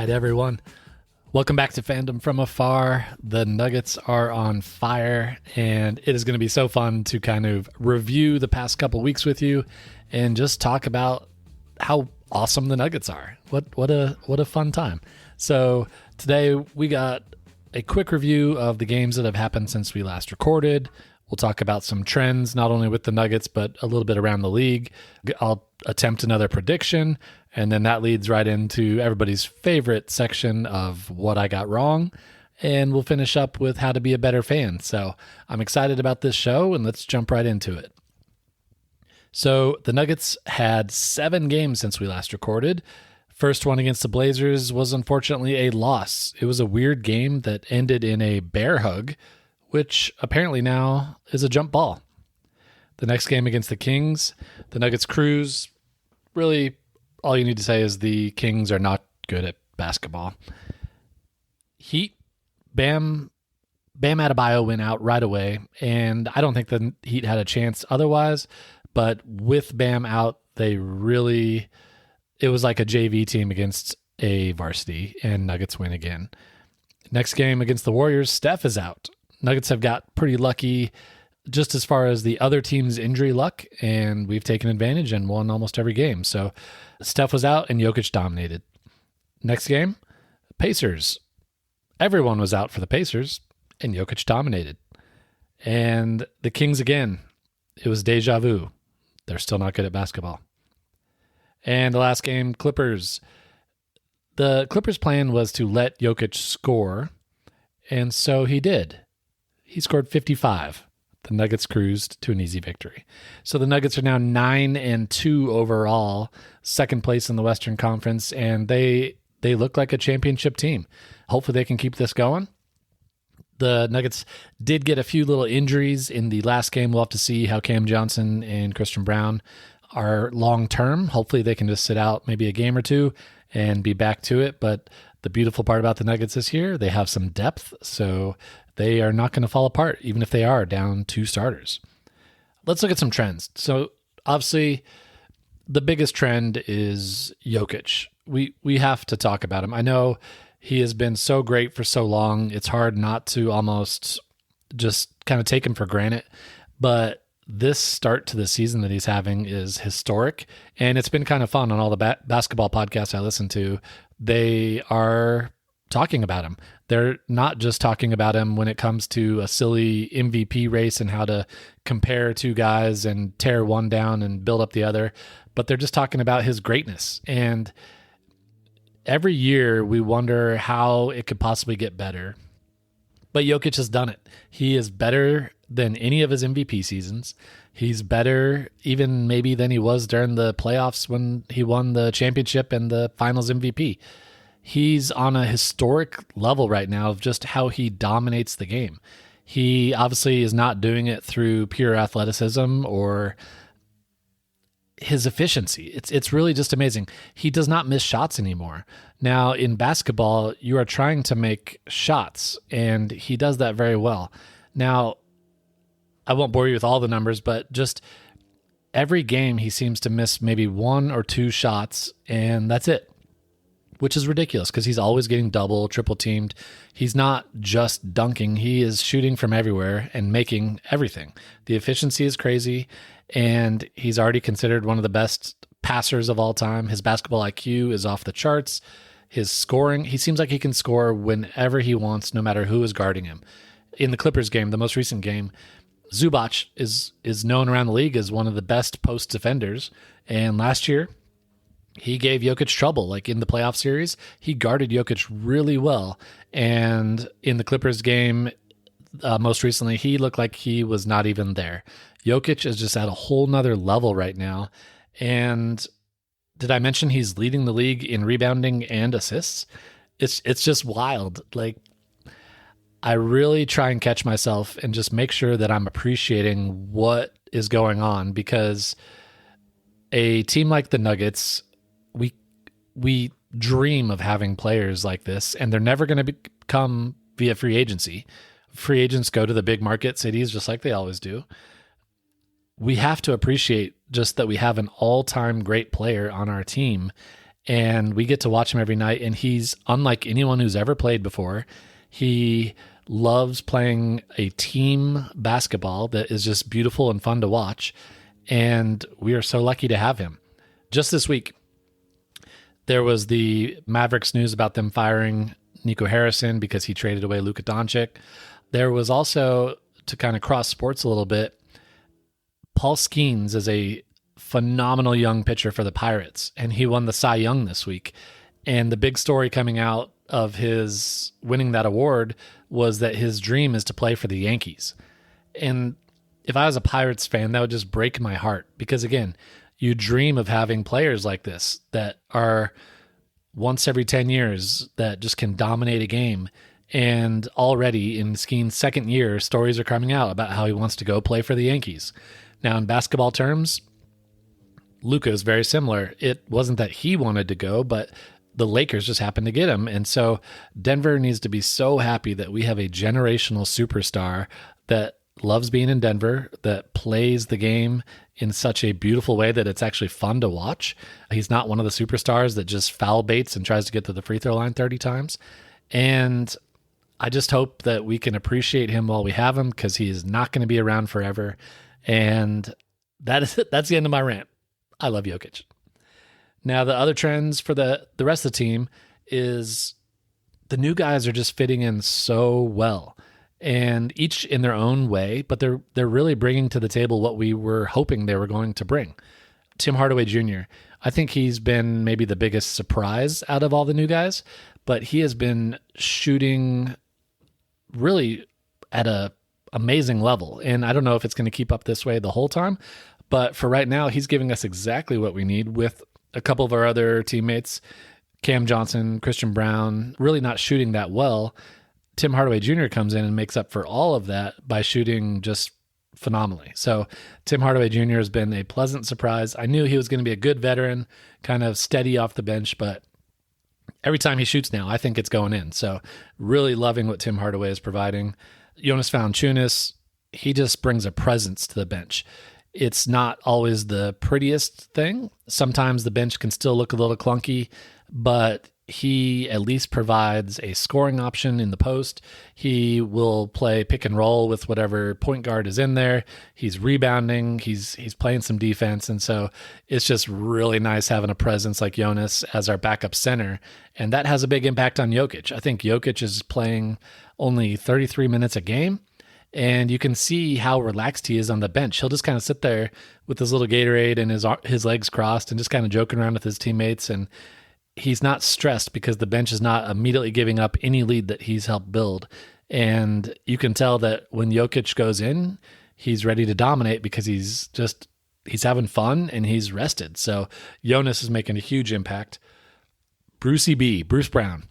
right, everyone. Welcome back to Fandom from Afar. The Nuggets are on fire, and it is going to be so fun to kind of review the past couple weeks with you and just talk about how awesome the Nuggets are. What a fun time. So today we got a quick review of the games that have happened since we last recorded. We'll talk about some trends, not only with the Nuggets, but a little bit around the league. I'll attempt another prediction, and then that leads right into everybody's favorite section of what I got wrong. And we'll finish up with how to be a better fan. So I'm excited about this show, and let's jump right into it. So the Nuggets had 7 games since we last recorded. First one against the Blazers was unfortunately a loss. It was a weird game that ended in a bear hug, which apparently now is a jump ball. The next game against the Kings, the Nuggets cruise. Really, all you need to say is the Kings are not good at basketball. Heat, Bam Adebayo went out right away, and I don't think the Heat had a chance otherwise, but with Bam out, it was like a JV team against a varsity, and Nuggets win again. Next game against the Warriors, Steph is out. Nuggets have got pretty lucky just as far as the other team's injury luck, and we've taken advantage and won almost every game. So Steph was out and Jokic dominated. Next game, Pacers. Everyone was out for the Pacers, and Jokic dominated. And the Kings again, it was deja vu. They're still not good at basketball. And the last game, Clippers. The Clippers' plan was to let Jokic score, and so he did. He scored 55. The Nuggets cruised to an easy victory. So the Nuggets are now 9-2 overall, second place in the Western Conference, and they look like a championship team. Hopefully they can keep this going. The Nuggets did get a few little injuries in the last game. We'll have to see how Cam Johnson and Christian Brown are long-term. Hopefully they can just sit out maybe a game or two and be back to it. But the beautiful part about the Nuggets this year, they have some depth, so they are not going to fall apart, even if they are down 2 starters. Let's look at some trends. So obviously, the biggest trend is Jokic. We have to talk about him. I know he has been so great for so long. It's hard not to almost just kind of take him for granted. But this start to the season that he's having is historic, and it's been kind of fun on all the basketball podcasts I listen to. They are talking about him. They're not just talking about him when it comes to a silly MVP race and how to compare 2 guys and tear one down and build up the other, but they're just talking about his greatness. And every year we wonder how it could possibly get better. But Jokic has done it. He is better than any of his MVP seasons. He's better even maybe than he was during the playoffs when he won the championship and the finals MVP. He's on a historic level right now of just how he dominates the game. He obviously is not doing it through pure athleticism or his efficiency. It's really just amazing. He does not miss shots anymore. Now, in basketball, you are trying to make shots, and he does that very well. Now, I won't bore you with all the numbers, but just every game he seems to miss maybe 1 or 2 shots, and that's it, which is ridiculous because he's always getting double, triple teamed. He's not just dunking. He is shooting from everywhere and making everything. The efficiency is crazy, and he's already considered one of the best passers of all time. His basketball IQ is off the charts. His scoring, he seems like he can score whenever he wants, no matter who is guarding him. In the Clippers game, the most recent game, Zubac is known around the league as one of the best post defenders, and last year, he gave Jokic trouble. Like in the playoff series, he guarded Jokic really well. And in the Clippers game, most recently, he looked like he was not even there. Jokic is just at a whole nother level right now. And did I mention he's leading the league in rebounding and assists? It's just wild. Like, I really try and catch myself and just make sure that I'm appreciating what is going on, because a team like the Nuggets, we dream of having players like this, and they're never going to come via free agency. Free agents go to the big market cities just like they always do. We have to appreciate just that we have an all-time great player on our team, and we get to watch him every night, and he's unlike anyone who's ever played before. He loves playing a team basketball that is just beautiful and fun to watch, and we are so lucky to have him. Just this week, there was the Mavericks news about them firing Nico Harrison because he traded away Luka Doncic. There was also, to kind of cross sports a little bit, Paul Skeens is a phenomenal young pitcher for the Pirates, and he won the Cy Young this week. And the big story coming out of his winning that award was that his dream is to play for the Yankees. And if I was a Pirates fan, that would just break my heart, because again, you dream of having players like this that are once every 10 years that just can dominate a game. And already in Skeen's second year, stories are coming out about how he wants to go play for the Yankees. Now, in basketball terms, Luka is very similar. It wasn't that he wanted to go, but the Lakers just happened to get him. And so Denver needs to be so happy that we have a generational superstar that loves being in Denver, that plays the game in such a beautiful way that it's actually fun to watch. He's not one of the superstars that just foul baits and tries to get to the free throw line 30 times. And I just hope that we can appreciate him while we have him, because he is not going to be around forever. And that is it. That's the end of my rant. I love Jokic. Now, the other trends for the rest of the team is the new guys are just fitting in so well, and each in their own way, but they're really bringing to the table what we were hoping they were going to bring. Tim Hardaway Jr., I think he's been maybe the biggest surprise out of all the new guys, but he has been shooting really at a amazing level. And I don't know if it's going to keep up this way the whole time, but for right now, he's giving us exactly what we need, with a couple of our other teammates, Cam Johnson, Christian Brown, really not shooting that well. Tim Hardaway Jr. comes in and makes up for all of that by shooting just phenomenally. So Tim Hardaway Jr. has been a pleasant surprise. I knew he was going to be a good veteran, kind of steady off the bench, but every time he shoots now, I think it's going in. So really loving what Tim Hardaway is providing. Jonas Valanciunas, he just brings a presence to the bench. It's not always the prettiest thing. Sometimes the bench can still look a little clunky, but he at least provides a scoring option in the post. He will play pick and roll with whatever point guard is in there. He's rebounding. He's playing some defense. And so it's just really nice having a presence like Jonas as our backup center. And that has a big impact on Jokic. I think Jokic is playing only 33 minutes a game, and you can see how relaxed he is on the bench. He'll just kind of sit there with his little Gatorade and his legs crossed and just kind of joking around with his teammates. And he's not stressed because the bench is not immediately giving up any lead that he's helped build. And you can tell that when Jokic goes in, he's ready to dominate because he's having fun and he's rested. So Jonas is making a huge impact. Bruce Brown,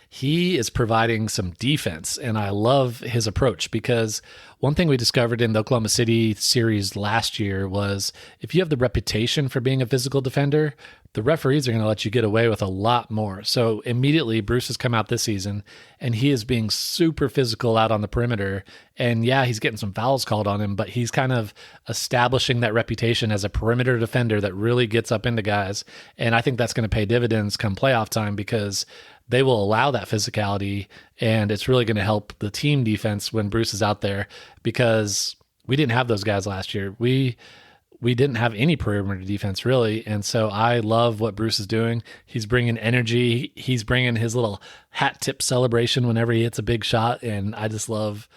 he is providing some defense, and I love his approach, because one thing we discovered in the Oklahoma City series last year was if you have the reputation for being a physical defender, the referees are going to let you get away with a lot more. So immediately Bruce has come out this season and he is being super physical out on the perimeter. And yeah, he's getting some fouls called on him, but he's kind of establishing that reputation as a perimeter defender that really gets up into guys. And I think that's going to pay dividends come playoff time, because they will allow that physicality, and it's really going to help the team defense when Bruce is out there, because we didn't have those guys last year. We didn't have any perimeter defense really. And so I love what Bruce is doing. He's bringing energy. He's bringing his little hat tip celebration whenever he hits a big shot. And I just love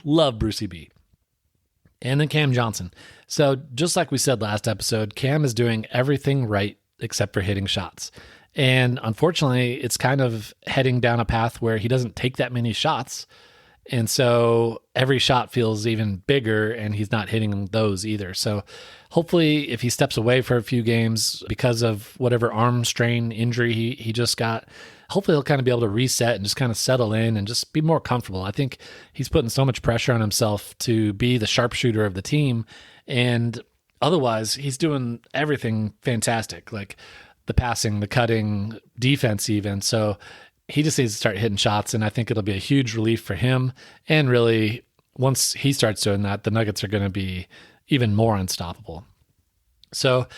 Brucey B. And then Cam Johnson. So just like we said last episode, Cam is doing everything right except for hitting shots. And unfortunately, it's kind of heading down a path where he doesn't take that many shots. And so every shot feels even bigger, and he's not hitting those either. So hopefully if he steps away for a few games because of whatever arm strain injury he just got, hopefully he'll kind of be able to reset and just kind of settle in and just be more comfortable. I think he's putting so much pressure on himself to be the sharpshooter of the team. And otherwise, he's doing everything fantastic, like the passing, the cutting, defense even. So he just needs to start hitting shots, and I think it'll be a huge relief for him. And really, once he starts doing that, the Nuggets are going to be even more unstoppable. So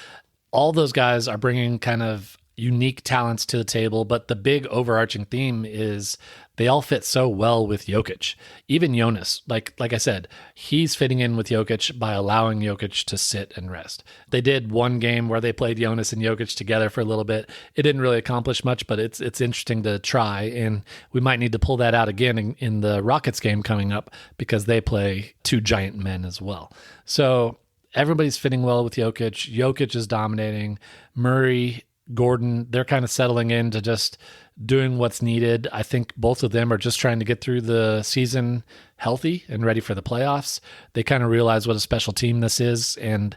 all those guys are bringing kind of unique talents to the table, but the big overarching theme is they all fit so well with Jokic. Even Jonas, like I said, he's fitting in with Jokic by allowing Jokic to sit and rest. They did one game where they played Jonas and Jokic together for a little bit. It didn't really accomplish much, but it's interesting to try, and we might need to pull that out again in the Rockets game coming up because they play two giant men as well. So everybody's fitting well with Jokic. Jokic is dominating. Murray, Gordon, they're kind of settling into just doing what's needed. I think both of them are just trying to get through the season healthy and ready for the playoffs. They kind of realize what a special team this is, and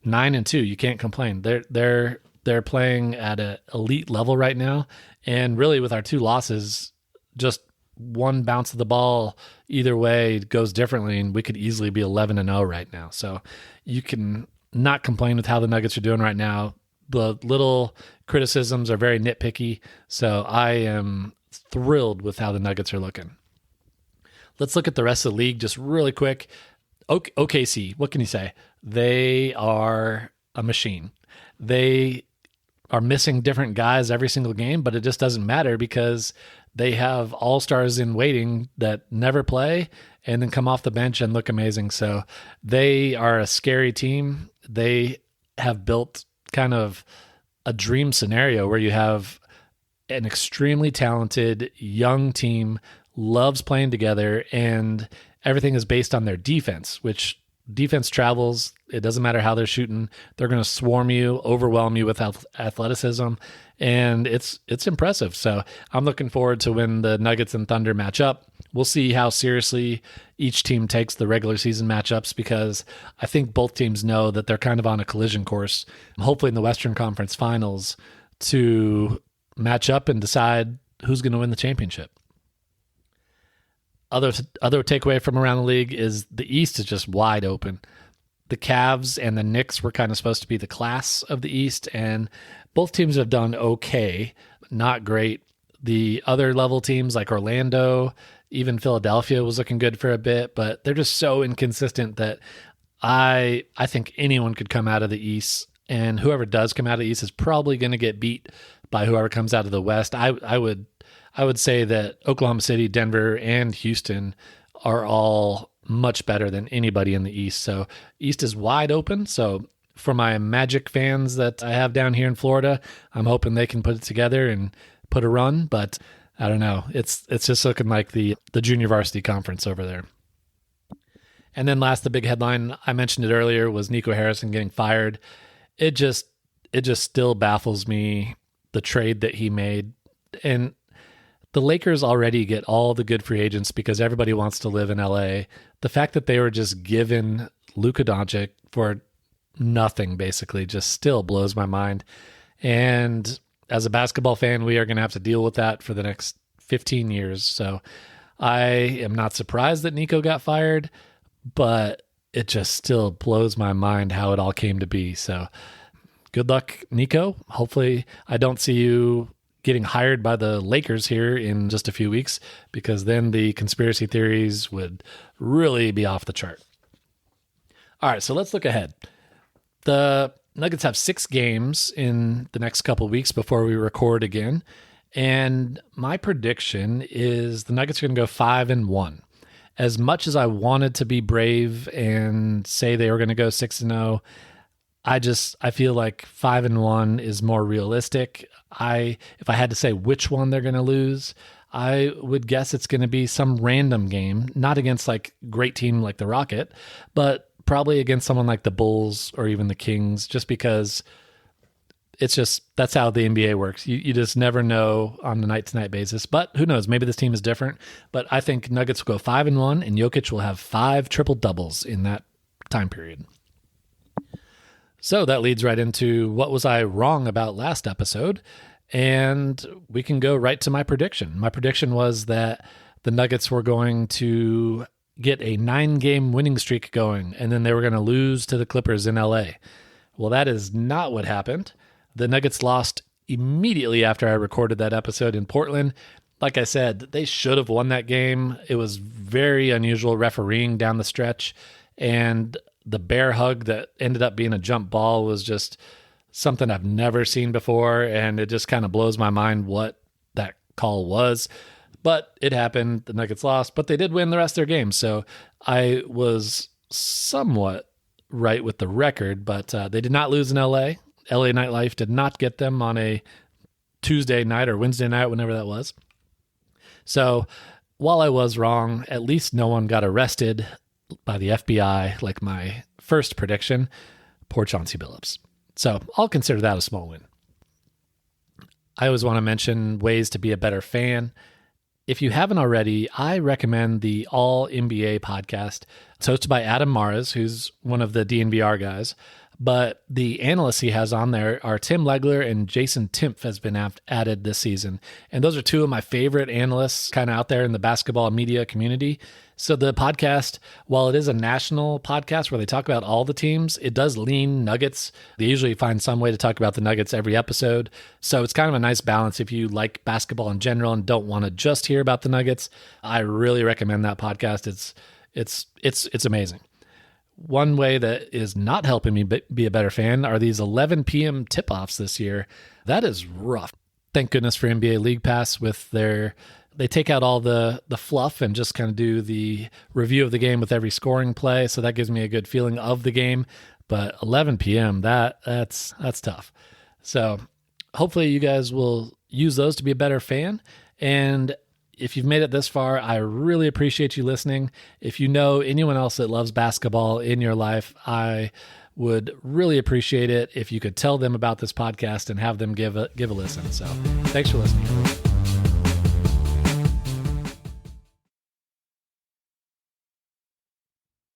9-2, you can't complain. They're playing at an elite level right now, and really with our two losses, just one bounce of the ball either way goes differently, and we could easily be 11-0 right now. So you can not complain with how the Nuggets are doing right now. The little criticisms are very nitpicky, so I am thrilled with how the Nuggets are looking. Let's look at the rest of the league just really quick. OKC, what can you say? They are a machine. They are missing different guys every single game, but it just doesn't matter because they have all-stars in waiting that never play and then come off the bench and look amazing. So they are a scary team. They have built kind of a dream scenario where you have an extremely talented young team, loves playing together, and everything is based on their defense, which defense travels. It doesn't matter how they're shooting. They're going to swarm you, overwhelm you with athleticism, and it's impressive. So I'm looking forward to when the Nuggets and Thunder match up. We'll see how seriously each team takes the regular season matchups because I think both teams know that they're kind of on a collision course, hopefully in the Western Conference Finals, to match up and decide who's going to win the championship. Other takeaway from around the league is the East is just wide open. The Cavs and the Knicks were kind of supposed to be the class of the East, and both teams have done okay, not great. The other level teams like Orlando, even Philadelphia was looking good for a bit, but they're just so inconsistent that I think anyone could come out of the East, and whoever does come out of the East is probably going to get beat by whoever comes out of the West. I would say that Oklahoma City, Denver, and Houston are all much better than anybody in the East. So East is wide open. So for my Magic fans that I have down here in Florida, I'm hoping they can put it together and put a run, but I don't know. It's just looking like the junior varsity conference over there. And then last, the big headline, I mentioned it earlier, was Nico Harrison getting fired. It just still baffles me, the trade that he made. And the Lakers already get all the good free agents because everybody wants to live in LA. The fact that they were just given Luka Doncic for nothing, basically, just still blows my mind. And as a basketball fan, we are going to have to deal with that for the next 15 years. So I am not surprised that Nico got fired, but it just still blows my mind how it all came to be. So good luck, Nico. Hopefully I don't see you getting hired by the Lakers here in just a few weeks, because then the conspiracy theories would really be off the chart. All right, so let's look ahead. The Nuggets have 6 games in the next couple of weeks before we record again. And my prediction is the Nuggets are going to go 5-1. As much as I wanted to be brave and say they were going to go 6-0, I feel like 5-1 is more realistic. If I had to say which one they're going to lose, I would guess it's going to be some random game, not against like great team like the Rocket, but probably against someone like the Bulls or even the Kings, just because that's how the NBA works. You just never know on a night-to-night basis, but who knows? Maybe this team is different, but I think Nuggets will go 5-1 and Jokic will have 5 triple-doubles in that time period. So that leads right into what was I wrong about last episode, and we can go right to my prediction. My prediction was that the Nuggets were going to get a 9-game winning streak going, and then they were going to lose to the Clippers in LA. Well, that is not what happened. The Nuggets lost immediately after I recorded that episode in Portland. Like I said, they should have won that game. It was very unusual refereeing down the stretch, and the bear hug that ended up being a jump ball was just something I've never seen before, and it just kind of blows my mind what that call was. But it happened. The Nuggets lost, but they did win the rest of their games. So I was somewhat right with the record, but they did not lose in LA. LA Nightlife did not get them on a Tuesday night or Wednesday night, whenever that was. So while I was wrong, at least no one got arrested by the FBI like my first prediction. Poor Chauncey Billups. So I'll consider that a small win. I always want to mention ways to be a better fan. If you haven't already, I recommend the All NBA podcast. It's hosted by Adam Mares, who's one of the DNVR guys. But the analysts he has on there are Tim Legler and Jason Timpf has been added this season. And those are two of my favorite analysts kind of out there in the basketball media community. So the podcast, while it is a national podcast where they talk about all the teams, it does lean Nuggets. They usually find some way to talk about the Nuggets every episode. So it's kind of a nice balance if you like basketball in general and don't want to just hear about the Nuggets. I really recommend that podcast. It's amazing. One way that is not helping me be a better fan are these 11 p.m. tip-offs this year. That is rough. Thank goodness for NBA League Pass with they take out all the fluff and just kind of do the review of the game with every scoring play. So that gives me a good feeling of the game. But 11 p.m., that's tough. So hopefully you guys will use those to be a better fan. And if you've made it this far, I really appreciate you listening. If you know anyone else that loves basketball in your life, I would really appreciate it if you could tell them about this podcast and have them give a listen. So thanks for listening.